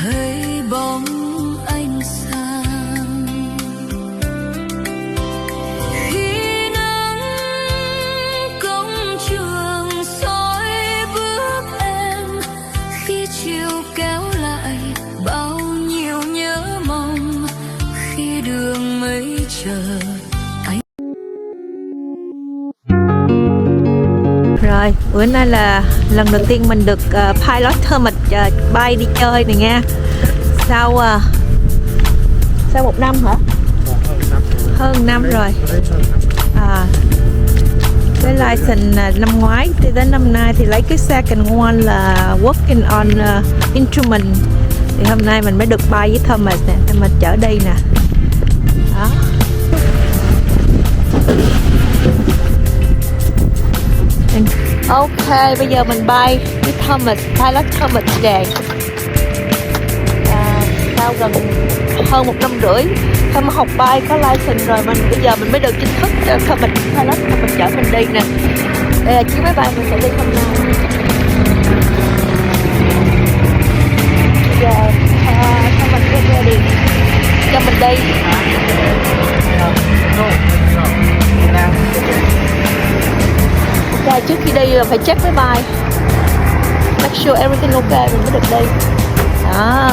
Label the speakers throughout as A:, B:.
A: thấy bóng anh sang khi nắng công trường soi bước em, khi chiều kéo lại bao nhiêu nhớ mong, khi đường mây chờ.
B: Rồi, bữa nay là lần đầu tiên mình được Pilot Hermit bay đi chơi này nha. Sau một năm hả? Hơn năm rồi. Cái license năm ngoái thì đến năm nay thì lấy cái second one là working on instrument. Thì hôm nay mình mới được bay với Thomas nè, Thomas chở đi nè. Đó. Ok, bây giờ mình bay với Thomas, Pilot Thomas Đàn. Sau gần hơn 1 năm rưỡi Thomas học bay có license rồi, bây giờ mình mới được chính thức Thomas Pilot Thomas chở mình đi nè. Đây là chiếc máy bay mình sẽ đi hôm nay. Bây giờ Thomas get ready cho mình đi. Ok, trước khi đi là phải check máy bay, make sure everything ok mình mới được đi. Đó.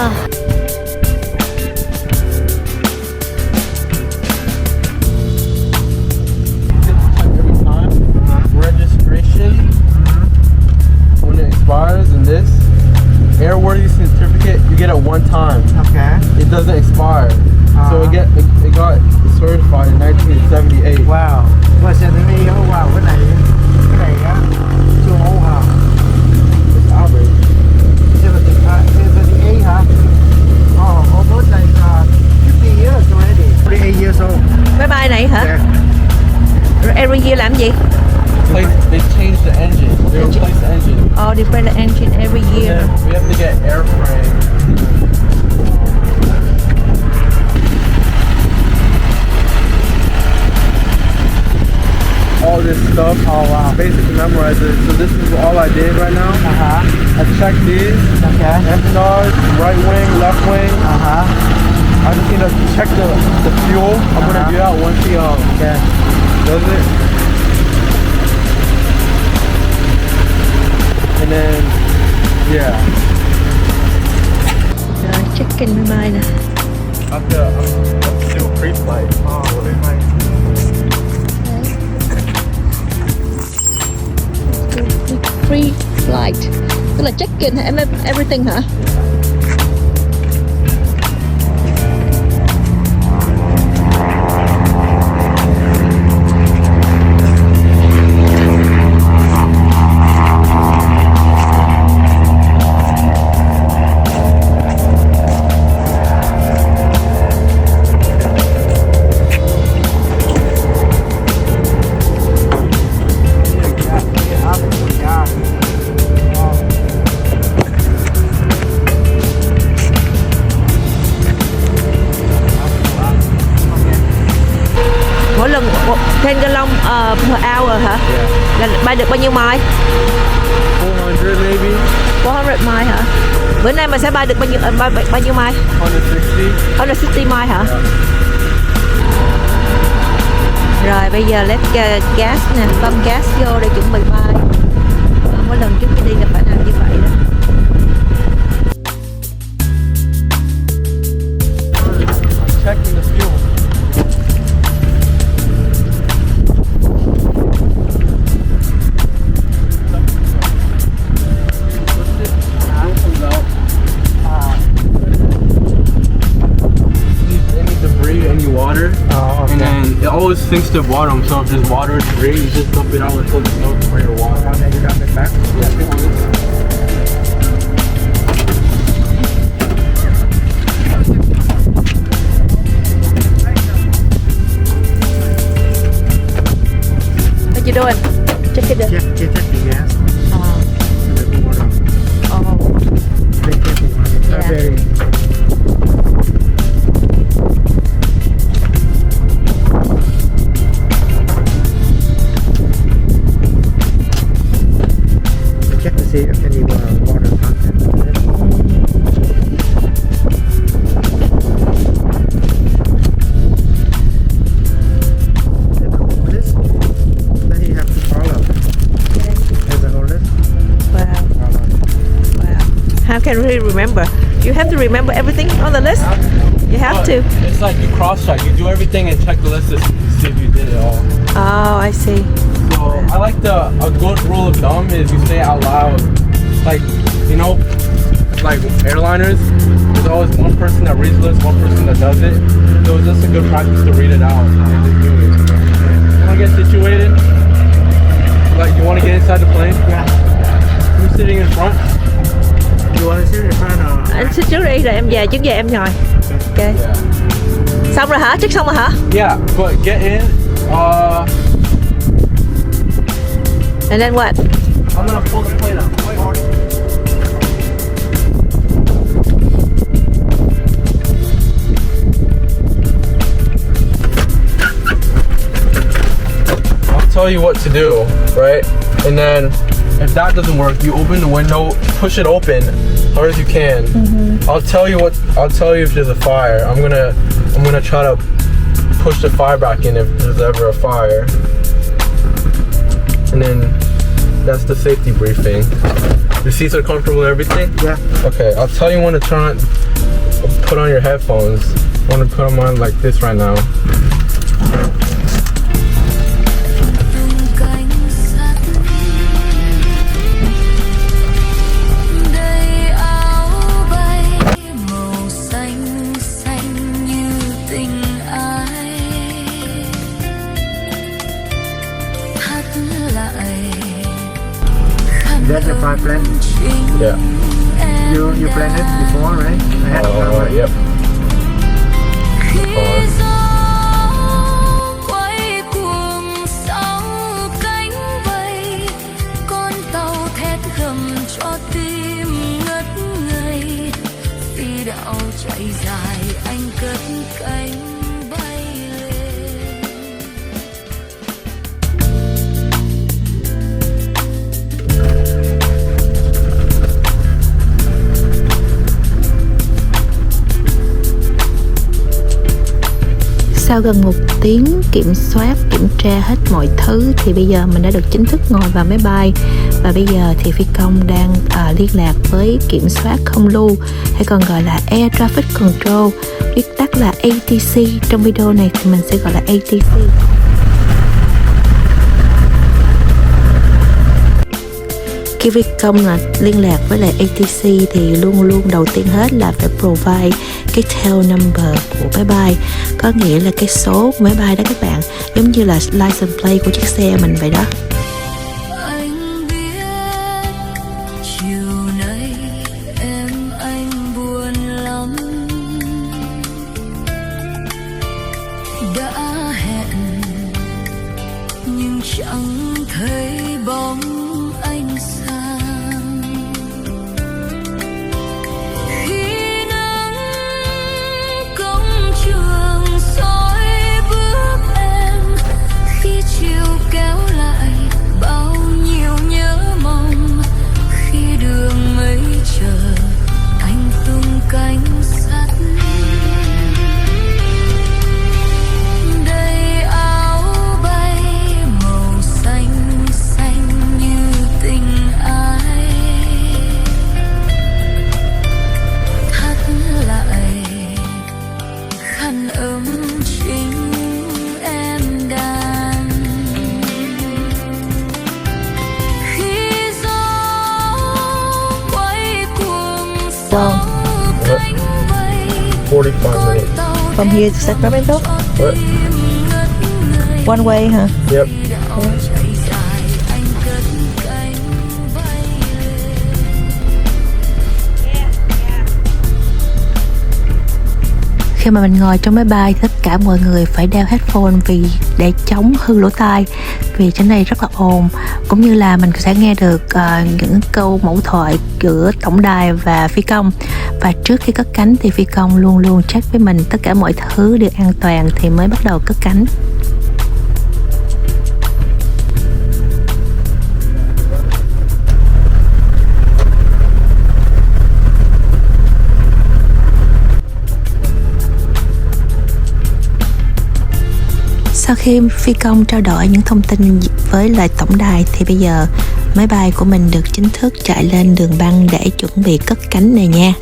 C: Registration when it expires, and this airworthy certificate you get it one time.
D: Okay.
C: It doesn't expire. So it got certified in 1978.
D: Wow. Và xe thứ này wow, cái này á chưa ấu hả?
C: It's average.
D: 78 hả? Oh, almost like 50 years already. 48 years old.
B: Máy bay này hả?
D: Yeah.
B: Rồi every year làm gì?
C: They changed the engine. They replaced the engine.
B: Oh, they replace the engine every year.
C: Yeah, we have to get airframe. All this stuff.
D: Oh wow.
C: Basically memorize it. So this is all I did right now. I checked these.
D: Okay.
C: Empennage, right wing, left wing. I just need to check the fuel. I'm gonna do that once he does it. And then
B: Rồi, check-in máy bay nè.
C: I have to do a pre-flight.
B: Free flight, tức là check-in everything hả? Mỗi lần trên cái lông per hour hả? Là bay được bao nhiêu mile?
C: 400 maybe.
B: 400 mile hả? Bữa nay mình sẽ bay được bao nhiêu mile?
C: 160.
B: 160 mile hả? Rồi bây giờ let's get gas nè, bơm gas vô để chuẩn bị bay. Mỗi lần trước khi đi là phải làm như vậy đó.
C: Checking the fuel. Water, and then it always sinks to the bottom. So if there's water or debris, you just dump it out until there's no more water.
D: And then you dump it back.
C: Yeah.
B: What you doing? Check it out.
D: Check the gas.
B: Oh.
D: The water.
B: Oh.
D: Very careful.
B: Yeah.
D: Very. Check to see if any water content is in it.
B: can really remember. You have to remember everything on the list. You have to.
C: It's like you cross-check. You do everything and check the list to see if you did it all.
B: Oh, I see.
C: So I like a good rule of thumb is you say it out loud. Like, you know, like airliners, there's always one person that reads the list, one person that does it. So it's just a good practice to read it out and just do it. You want to get situated? Like, you want to get inside the plane?
D: Yeah.
C: Who's sitting in front?
D: You want to sit in front or?
B: Anh xin trước đi rồi em về, trước về em ngồi. Ok.
C: Yeah.
B: Xong rồi hả? Chắc xong rồi hả?
C: Yeah, but get in.
B: And then what?
C: I'm gonna pull the plane out. I'll tell you what to do, right? And then if that doesn't work, you open the window, push it open as hard as you can. I'll tell you if there's a fire. I'm gonna try to push the fire back in if there's ever a fire. And then that's the safety briefing. Your seats are comfortable and everything?
D: Yeah.
C: Okay, I'll tell you when to put on your headphones. I want to put them on like this right now.
D: That's a private plane.
C: Yeah.
D: You planned it before, right? Ahead of time, right?
C: Yep.
A: Quay cuồng sau cánh bay, con tàu thét gầm cho tim ngất ngây. Phi đạo chạy dài, anh cất cánh bay lên.
B: Sau gần 1 tiếng kiểm soát, kiểm tra hết mọi thứ thì bây giờ mình đã được chính thức ngồi vào máy bay. Và bây giờ thì phi công đang liên lạc với kiểm soát không lưu, hay còn gọi là Air Traffic Control, viết tắt là ATC. Trong video này thì mình sẽ gọi là ATC. Khi phi công là liên lạc với lại ATC thì luôn luôn đầu tiên hết là phải provide cái tail number của máy bay, có nghĩa là cái số của máy bay đó các bạn, giống như là license plate của chiếc xe mình vậy đó.
A: Anh biết chiều nay em anh buồn lắm, đã hẹn nhưng chẳng thấy bóng anh sang. Khi nắng cổng trường soi bước em, khi chiều kéo lại bao nhiêu nhớ mong, khi đường mây chờ anh tung cánh sắt. Đầy áo bay màu xanh xanh như tình ai, thắt lại khăn ấm chính em đan. Khi gió quay cuồng sau cánh bay,
C: 45 minutes.
B: From here to Sacramento?
C: What?
B: One way hả?
C: Yep.
B: Khi mà mình ngồi trong máy bay, tất cả mọi người phải đeo headphone để chống hư lỗ tai, vì trên này rất là ồn, cũng như là mình sẽ nghe được những câu mẫu thoại giữa tổng đài và phi công. Và trước khi cất cánh thì phi công luôn luôn check với mình tất cả mọi thứ đều an toàn thì mới bắt đầu cất cánh. Sau khi phi công trao đổi những thông tin với lại tổng đài thì bây giờ máy bay của mình được chính thức chạy lên đường băng để chuẩn bị cất cánh này nha.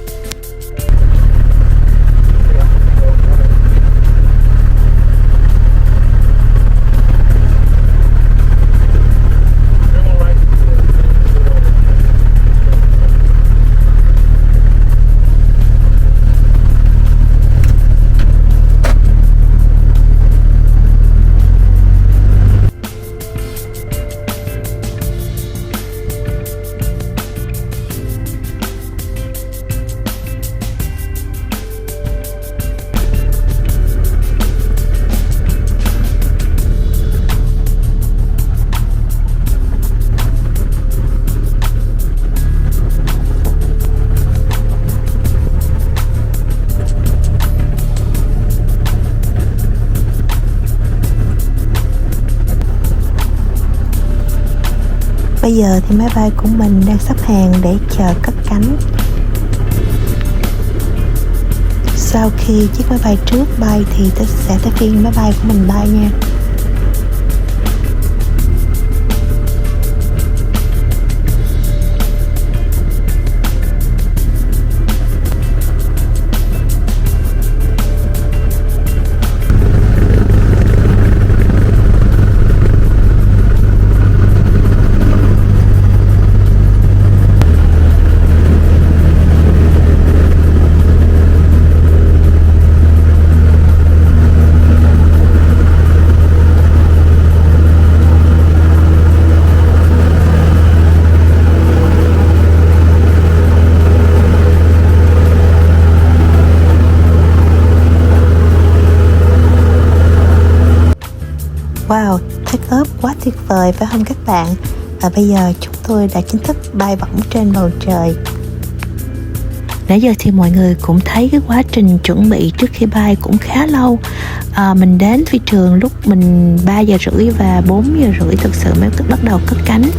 B: Bây giờ thì máy bay của mình đang sắp hàng để chờ cất cánh. Sau khi chiếc máy bay trước bay thì sẽ tới phiên máy bay của mình bay nha. Wow, take off quá tuyệt vời phải không các bạn? Và bây giờ chúng tôi đã chính thức bay bổng trên bầu trời. Nãy giờ thì mọi người cũng thấy cái quá trình chuẩn bị trước khi bay cũng khá lâu. Mình đến phi trường lúc mình 3 giờ rưỡi và 4 giờ rưỡi thực sự mới bắt đầu cất cánh.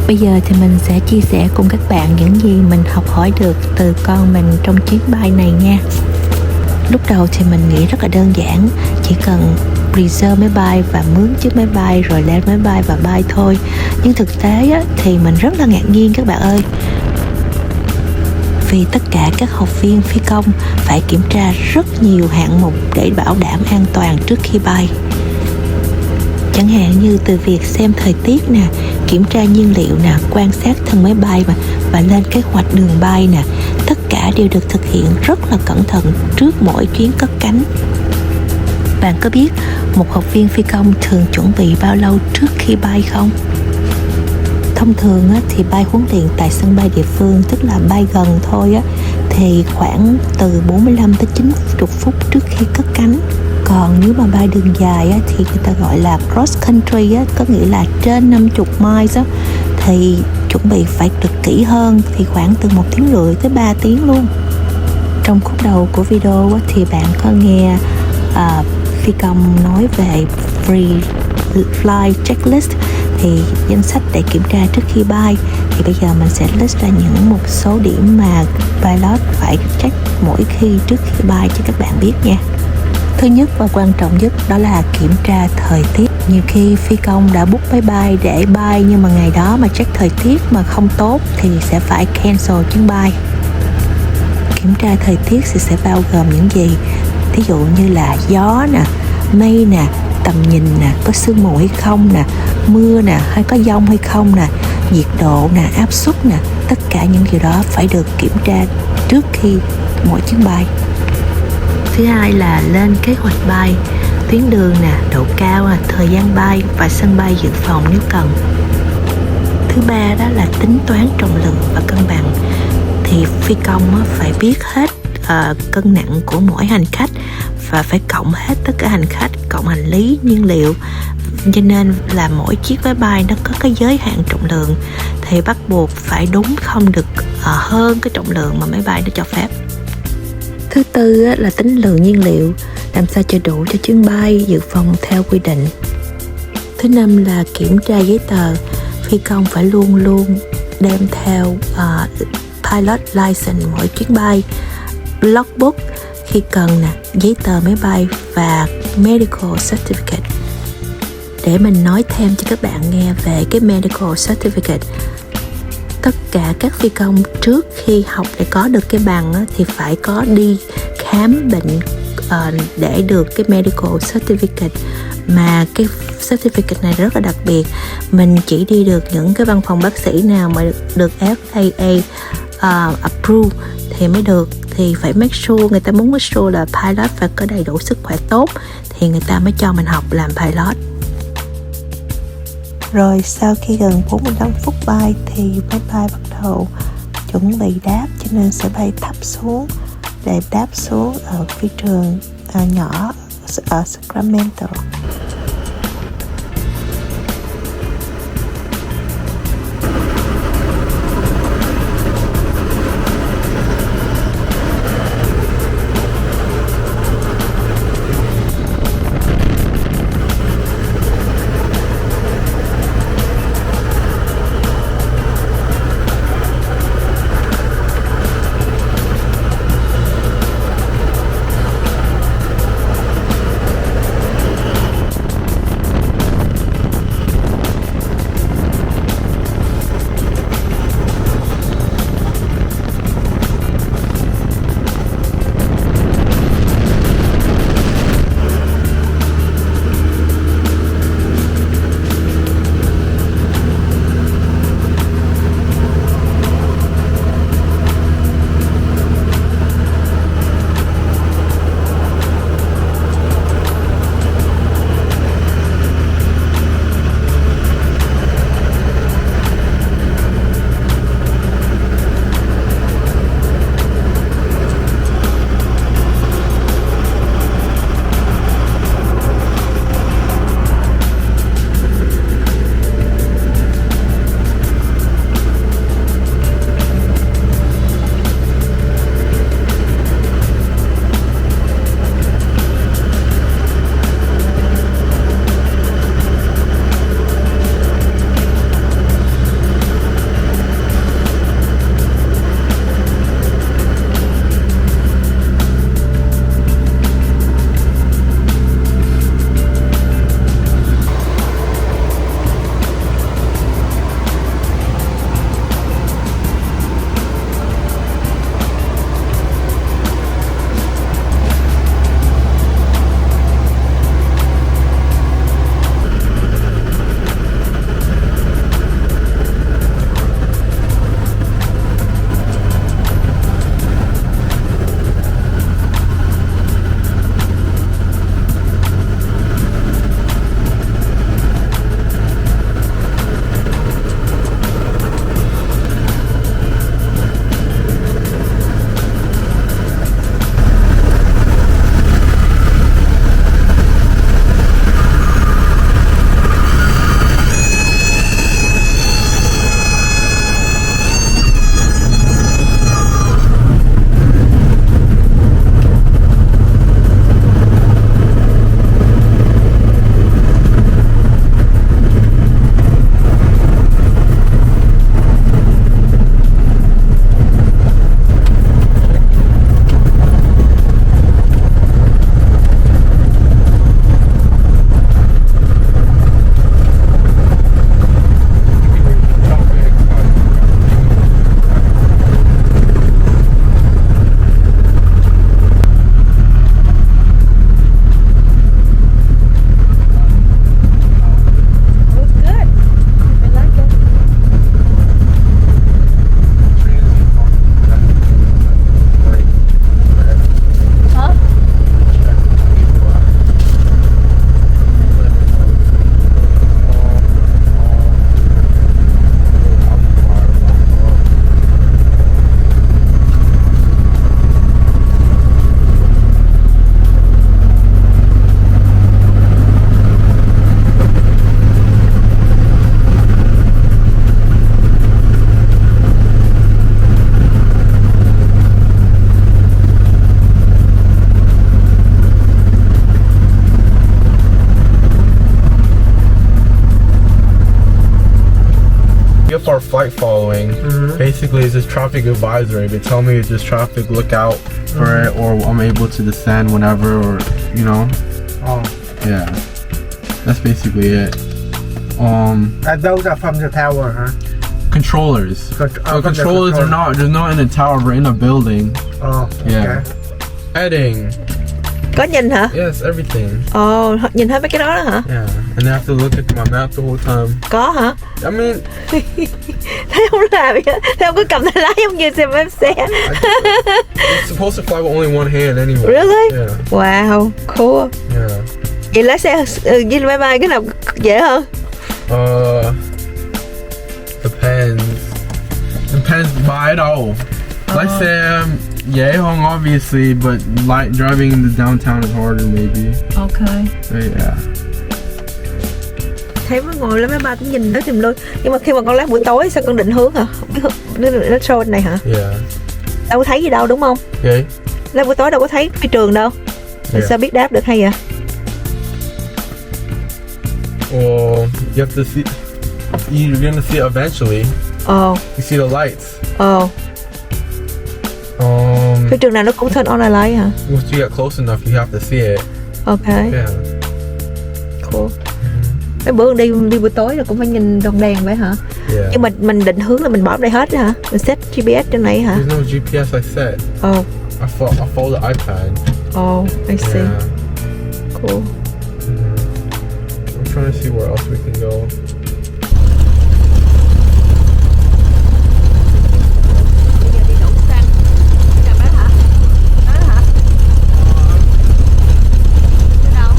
B: Bây giờ thì mình sẽ chia sẻ cùng các bạn những gì mình học hỏi được từ con mình trong chuyến bay này nha. Lúc đầu thì mình nghĩ rất là đơn giản, chỉ cần reserve máy bay và mướn chiếc máy bay rồi lên máy bay và bay thôi. Nhưng thực tế á, thì mình rất là ngạc nhiên các bạn ơi. Vì tất cả các học viên phi công phải kiểm tra rất nhiều hạng mục để bảo đảm an toàn trước khi bay. Chẳng hạn như từ việc xem thời tiết nè, kiểm tra nhiên liệu nè, quan sát thân máy bay và lên kế hoạch đường bay nè. Tất cả đều được thực hiện rất là cẩn thận trước mỗi chuyến cất cánh. Bạn có biết một học viên phi công thường chuẩn bị bao lâu trước khi bay không? Thông thường á, thì bay huấn luyện tại sân bay địa phương, tức là bay gần thôi á, thì khoảng từ 45 tới 90 phút trước khi cất cánh. Còn nếu mà bay đường dài á, thì người ta gọi là cross country á, có nghĩa là trên 50 miles á, thì chuẩn bị phải được kỹ hơn, thì khoảng từ 1 tiếng rưỡi tới 3 tiếng luôn. Trong khúc đầu của video á, thì bạn có nghe phi công nói về free fly checklist, thì danh sách để kiểm tra trước khi bay. Thì bây giờ mình sẽ list ra một số điểm mà pilot phải check mỗi khi trước khi bay cho các bạn biết nha. Thứ nhất và quan trọng nhất đó là kiểm tra thời tiết. Nhiều khi phi công đã book máy bay để bay, nhưng mà ngày đó mà check thời tiết mà không tốt thì sẽ phải cancel chuyến bay. Kiểm tra thời tiết sẽ bao gồm những gì? Thí dụ như là gió nè, mây nè, tầm nhìn nè, có sương mù hay không nè, mưa nè, hay có dông hay không nè, nhiệt độ nè, áp suất nè, tất cả những điều đó phải được kiểm tra trước khi mỗi chuyến bay. Thứ hai là lên kế hoạch bay, tuyến đường nè, độ cao nè, thời gian bay và sân bay dự phòng nếu cần. Thứ ba đó là tính toán trọng lượng và cân bằng. Thì phi công phải biết hết cân nặng của mỗi hành khách và phải cộng hết tất cả hành khách, cộng hành lý, nhiên liệu. Cho nên là mỗi chiếc máy bay nó có cái giới hạn trọng lượng, thì bắt buộc phải đúng, không được hơn cái trọng lượng mà máy bay nó cho phép. Thứ tư là tính lượng nhiên liệu, làm sao cho đủ cho chuyến bay dự phòng theo quy định. Thứ năm là kiểm tra giấy tờ, phi công phải luôn luôn đem theo pilot license mỗi chuyến bay, logbook khi cần nè, giấy tờ máy bay và medical certificate. để mình nói thêm cho các bạn nghe về cái medical certificate. Tất cả các phi công trước khi học để có được cái bằng á, thì phải có đi khám bệnh để được cái medical certificate. Mà cái certificate này rất là đặc biệt, mình chỉ đi được những cái văn phòng bác sĩ nào mà được FAA approve thì mới được. Thì phải make sure, người ta muốn make sure là pilot phải có đầy đủ sức khỏe tốt thì người ta mới cho mình học làm pilot. Rồi sau khi gần 45 phút bay thì máy bay bắt đầu chuẩn bị đáp, cho nên sẽ bay thấp xuống để đáp xuống ở phi trường nhỏ ở Sacramento.
C: up our flight following, basically it's just traffic advisory. They tell me it's just traffic, look out for it, or I'm able to descend whenever, or you know.
D: Oh.
C: Yeah. That's basically it.
D: And those are from the tower, huh?
C: Controllers.
D: From
C: So
D: the
C: controllers are not. They're not in a tower. We're in a building.
D: Oh,
C: Yeah.
D: okay.
C: Heading.
B: Có nhìn hả?
C: Yes, everything.
B: Ồ, nhìn hết mấy cái đó hả?
C: Yeah. And I have to look at my map the whole time.
B: Có hả?
C: I mean,
B: Thấy không làm vậy? Thấy không có cầm tay lái giống như xe.
C: it's supposed to fly with only one hand anyway.
B: Really?
C: Yeah.
B: Wow, cool.
C: Yeah.
B: Vậy lái xe với máy bay cái nào dễ hơn?
C: Depends. Depends by đâu. Lái xe dễ hơn obviously, but light driving in the downtown is harder maybe.
B: Okay.
C: So, yeah.
B: Thấy mới ngồi lên máy bay cũng nhìn nó tìm luôn. Nhưng mà khi mà con lái buổi tối sao con định hướng hả? Nó show này hả?
C: Yeah.
B: Đâu có thấy gì đâu đúng không?
C: Okay.
B: Lái buổi tối đâu có thấy phi trường đâu. Rồi
C: Yeah.
B: sao biết đáp được hay vậy?
C: Well, you have to see. You're gonna see it eventually.
B: Ồ,
C: You see the lights.
B: ồ. Phi trường nào nó cũng turn on a light hả?
C: Once you get close enough, you have to see it.
B: Okay,
C: Yeah.
B: cool. Mấy bữa đi buổi tối là cũng phải nhìn đòn đèn vậy hả?
C: Yeah.
B: Nhưng mà mình định hướng là mình bỏ đây hết hả? Mình set GPS trên này hả?
C: There's no GPS I set.
B: Ồ,
C: I follow the iPad.
B: ồ, I see.
C: Yeah.
B: Cool.
C: I'm trying to see where else we can go.
B: Bây giờ đi đổ xăng. Chào bé hả? Đó hả? Đi đâu?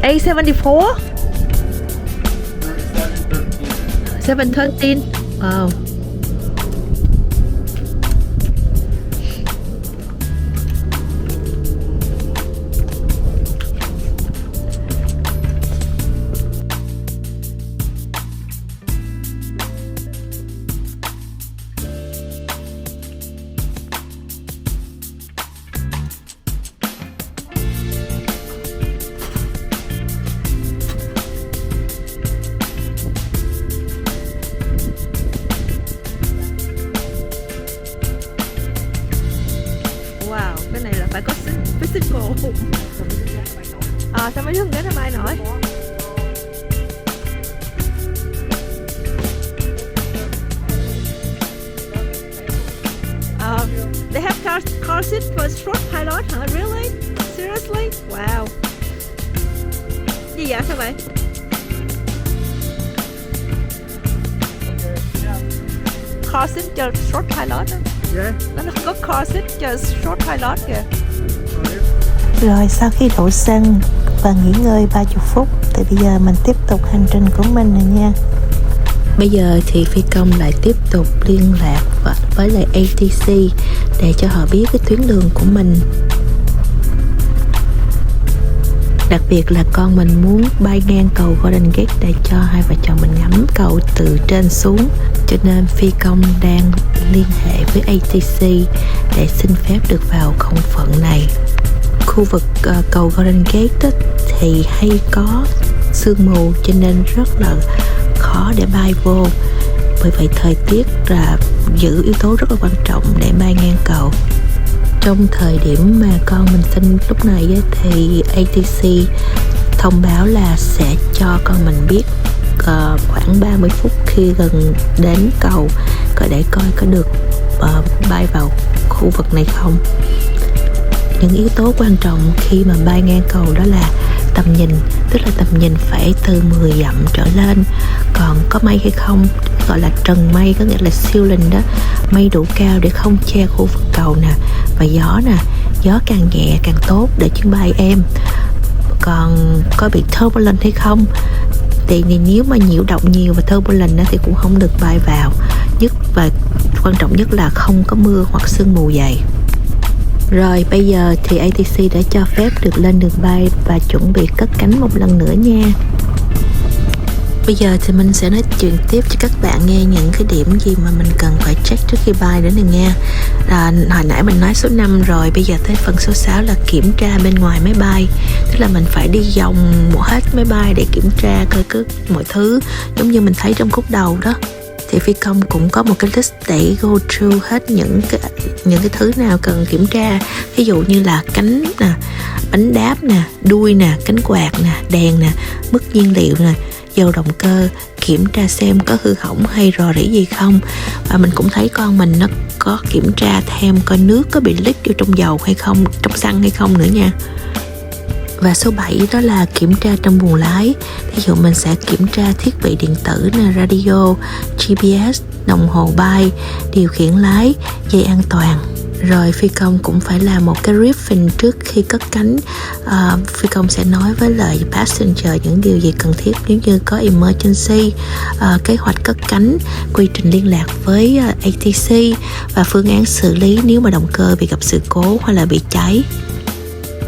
B: A74? 713. Wow. Wow, cái này là phải có physical. Sao mấy đứa không ghé máy bay nổi? They have car seat for short pilot hả? Really? Seriously? Wow. Gì vậy? Sao vậy? Car seat cho short pilot đó.
D: Yeah.
B: Nó có car seat cho short pilot kìa.
E: Rồi sau khi đổ xăng và nghỉ ngơi 30 phút thì bây giờ mình tiếp tục hành trình của mình rồi nha. Bây giờ thì phi công lại tiếp tục liên lạc với lại ATC để cho họ biết cái tuyến đường của mình. Đặc biệt là con mình muốn bay ngang cầu Golden Gate để cho hai vợ chồng mình ngắm cầu từ trên xuống. Cho nên phi công đang liên hệ với ATC để xin phép được vào không phận này. Khu vực cầu Golden Gate thì hay có sương mù cho nên rất là khó để bay vô. Bởi vậy thời tiết là giữ yếu tố rất là quan trọng để bay ngang cầu. Trong thời điểm mà con mình sinh lúc này thì ATC thông báo là sẽ cho con mình biết khoảng 30 phút khi gần đến cầu để coi có được bay vào khu vực này không. Những yếu tố quan trọng khi mà bay ngang cầu đó là tầm nhìn, tức là tầm nhìn phải từ 10 dặm trở lên. Còn có mây hay không, gọi là trần mây, có nghĩa là ceiling đó, mây đủ cao để không che khu vực cầu nè. Và gió nè, gió càng nhẹ càng tốt để chuyến bay êm. Còn có bị turbulent hay không thì nếu mà nhiễu động nhiều và turbulent thì cũng không được bay vào. Và quan trọng nhất là không có mưa hoặc sương mù dày. Rồi bây giờ thì ATC đã cho phép được lên đường bay và chuẩn bị cất cánh một lần nữa nha. Bây giờ thì mình sẽ nói chuyện tiếp cho các bạn nghe những cái điểm gì mà mình cần phải check trước khi bay nữa nè nha. Hồi nãy mình nói số 5 rồi, bây giờ tới phần số 6 là kiểm tra bên ngoài máy bay. Tức là mình phải đi vòng hết máy bay để kiểm tra coi cứ mọi thứ giống như mình thấy trong khúc đầu đó. Thì phi công cũng có một cái list để go through hết những cái thứ nào cần kiểm tra. Ví dụ như là cánh nè, bánh đáp nè, đuôi nè, cánh quạt nè, đèn nè, mức nhiên liệu nè, dầu động cơ, kiểm tra xem có hư hỏng hay rò rỉ gì không. Và mình cũng thấy con mình nó có kiểm tra thêm coi nước có bị leak vô trong dầu hay không, trong xăng hay không nữa nha. Và số 7 đó là kiểm tra trong buồng lái. Ví dụ mình sẽ kiểm tra thiết bị điện tử nè, radio, GPS, đồng hồ bay, điều khiển lái, dây an toàn. Rồi phi công cũng phải làm một cái briefing trước khi cất cánh. Phi công sẽ nói với lại passenger những điều gì cần thiết nếu như có emergency, kế hoạch cất cánh, quy trình liên lạc với ATC và phương án xử lý nếu mà động cơ bị gặp sự cố hay là bị cháy.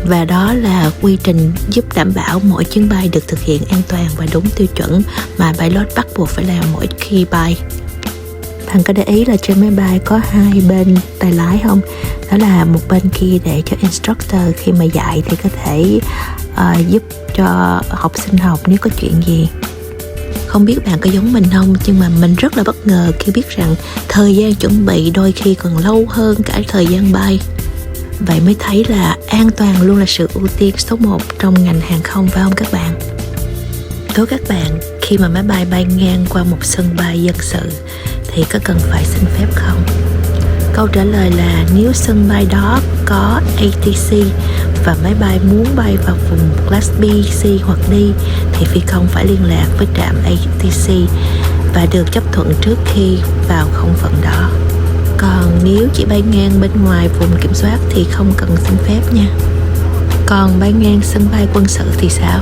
E: Và đó là quy trình giúp đảm bảo mỗi chuyến bay được thực hiện an toàn và đúng tiêu chuẩn mà pilot bắt buộc phải làm mỗi khi bay. Bạn có để ý là trên máy bay có hai bên tay lái không? Đó là một bên kia để cho instructor khi mà dạy thì có thể giúp cho học sinh học nếu có chuyện gì. Không biết bạn có giống mình không, nhưng mà mình rất là bất ngờ khi biết rằng thời gian chuẩn bị đôi khi còn lâu hơn cả thời gian bay. Vậy mới thấy là an toàn luôn là sự ưu tiên số 1 trong ngành hàng không, phải không các bạn? Đố các bạn, khi mà máy bay bay ngang qua một sân bay dân sự thì có cần phải xin phép không? Câu trả lời là nếu sân bay đó có ATC và máy bay muốn bay vào vùng Class B, C hoặc D thì phi công phải liên lạc với trạm ATC và được chấp thuận trước khi vào không phận đó. Còn nếu chỉ bay ngang bên ngoài vùng kiểm soát thì không cần xin phép nha. Còn bay ngang sân bay quân sự thì sao?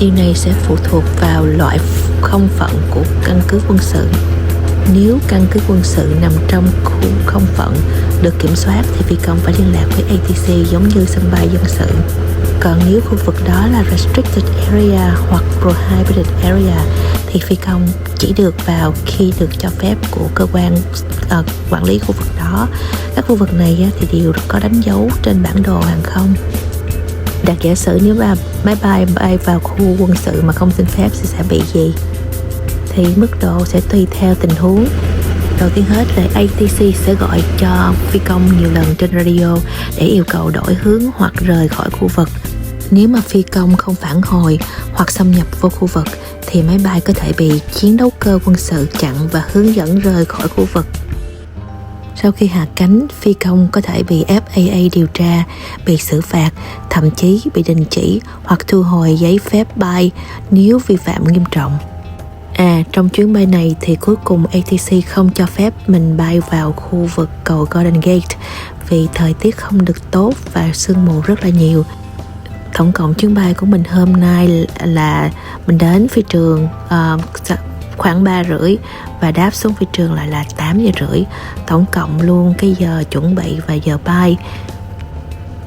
E: Điều này sẽ phụ thuộc vào loại không phận của căn cứ quân sự. Nếu căn cứ quân sự nằm trong khu không phận được kiểm soát thì phi công phải liên lạc với ATC giống như sân bay dân sự. Còn nếu khu vực đó là restricted area hoặc prohibited area thì phi công chỉ được vào khi được cho phép của cơ quan quản lý khu vực đó. Các khu vực này thì đều có đánh dấu trên bản đồ hàng không. Đặt giả sử nếu mà máy bay bay vào khu quân sự mà không xin phép thì sẽ bị gì? Thì mức độ sẽ tùy theo tình huống. Đầu tiên hết là ATC sẽ gọi cho phi công nhiều lần trên radio để yêu cầu đổi hướng hoặc rời khỏi khu vực. Nếu mà phi công không phản hồi hoặc xâm nhập vô khu vực thì máy bay có thể bị chiến đấu cơ quân sự chặn và hướng dẫn rời khỏi khu vực. Sau khi hạ cánh, phi công có thể bị FAA điều tra, bị xử phạt, thậm chí bị đình chỉ hoặc thu hồi giấy phép bay nếu vi phạm nghiêm trọng. Trong chuyến bay này thì cuối cùng ATC không cho phép mình bay vào khu vực cầu Golden Gate vì thời tiết không được tốt và sương mù rất là nhiều. Tổng cộng chuyến bay của mình hôm nay là mình đến phi trường khoảng 3:30 và đáp xuống phi trường lại là 8:30. Tổng cộng luôn cái giờ chuẩn bị và giờ bay.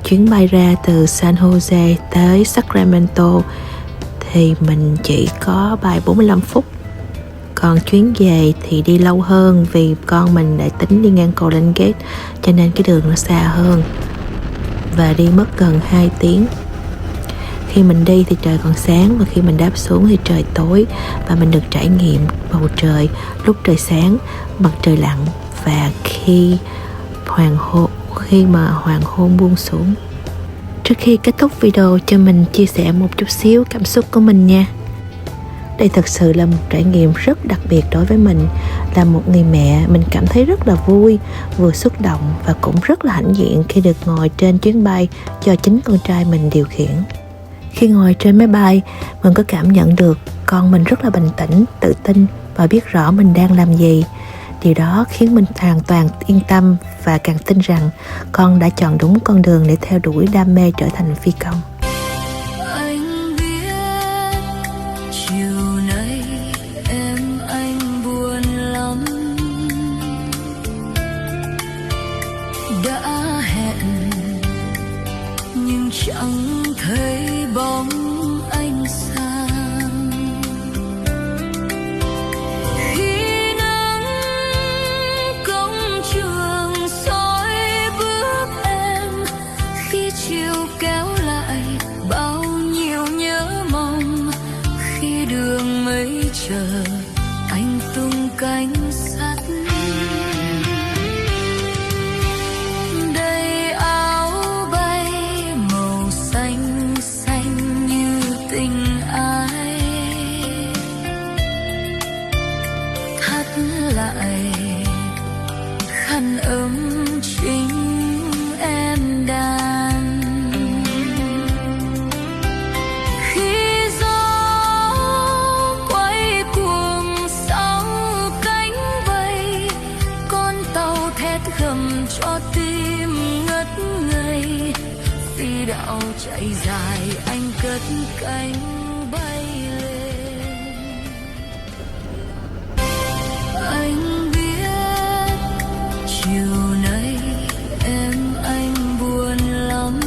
E: Chuyến bay ra từ San Jose tới Sacramento thì mình chỉ có bay 45 phút. Còn chuyến về thì đi lâu hơn vì con mình đã tính đi ngang Golden Gate cho nên cái đường nó xa hơn và đi mất gần 2 tiếng. Khi mình đi thì trời còn sáng và khi mình đáp xuống thì trời tối và mình được trải nghiệm bầu trời lúc trời sáng, mặt trời lặn và khi mà hoàng hôn buông xuống. Trước khi kết thúc video cho mình chia sẻ một chút xíu cảm xúc của mình nha. Đây thật sự là một trải nghiệm rất đặc biệt đối với mình. Là một người mẹ, mình cảm thấy rất là vui, vừa xúc động và cũng rất là hãnh diện khi được ngồi trên chuyến bay do chính con trai mình điều khiển. Khi ngồi trên máy bay, mình có cảm nhận được con mình rất là bình tĩnh, tự tin và biết rõ mình đang làm gì. Điều đó khiến mình hoàn toàn yên tâm và càng tin rằng con đã chọn đúng con đường để theo đuổi đam mê trở thành phi công.
A: Anh biết chiều nay em anh buồn lắm, đã hẹn chẳng thấy bóng anh sang. Khi nắng cổng trường soi bước em, khi chiều kéo lại bao nhiêu nhớ mong, khi đường mây chờ anh tung cánh sắt. Đầy áo bay màu xanh xanh như tình ai, thắt lại khăn ấm chính em đan. Khi gió quay cuồng sau cánh bay, con tàu thét gầm cho tim ngất ngây. Phi đạo chạy dài anh cất cánh bay lên. Anh biết chiều nay em anh buồn lắm,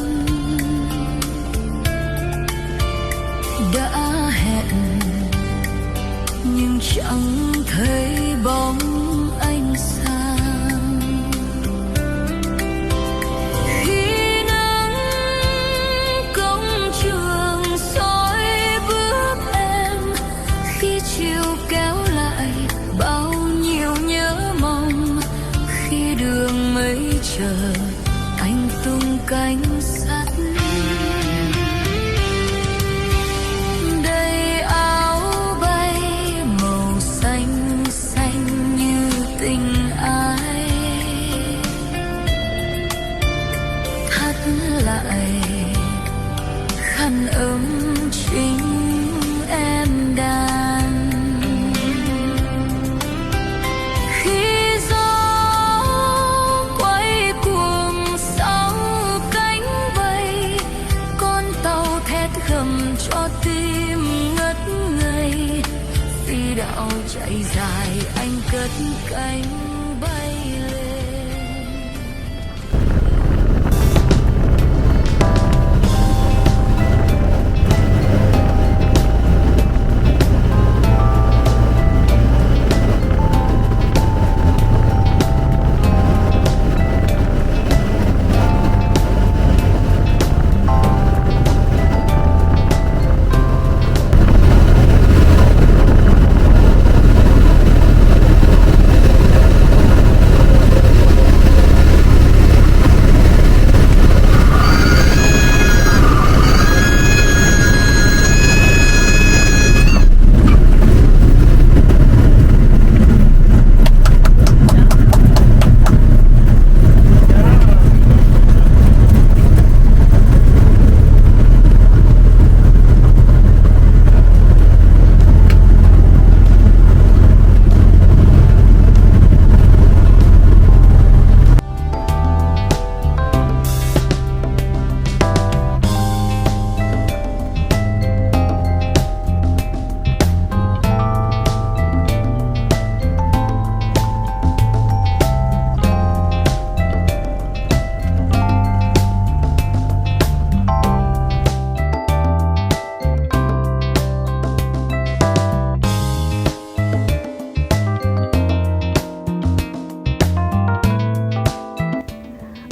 A: đã hẹn nhưng chẳng thấy bóng anh sang. Khi nắng cổng trường soi bước em, khi chiều kéo lại bao nhiêu nhớ mong, khi đường mây chờ anh tung cánh sắt. Đầy áo bay màu xanh xanh như tình ai, thắt lại khăn ấm chính em đan. Khi gió quay cuồng sau cánh bay, con tàu thét gầm cho tim ngất ngây. Phi đạo chạy dài anh cất cánh bay lên.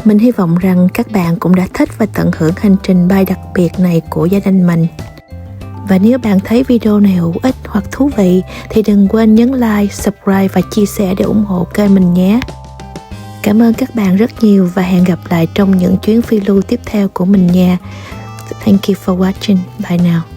E: Mình hy vọng rằng các bạn cũng đã thích và tận hưởng hành trình bay đặc biệt này của gia đình mình. Và nếu bạn thấy video này hữu ích hoặc thú vị thì đừng quên nhấn like, subscribe và chia sẻ để ủng hộ kênh mình nhé. Cảm ơn các bạn rất nhiều và hẹn gặp lại trong những chuyến phiêu lưu tiếp theo của mình nha. Thank you for watching. Bye now.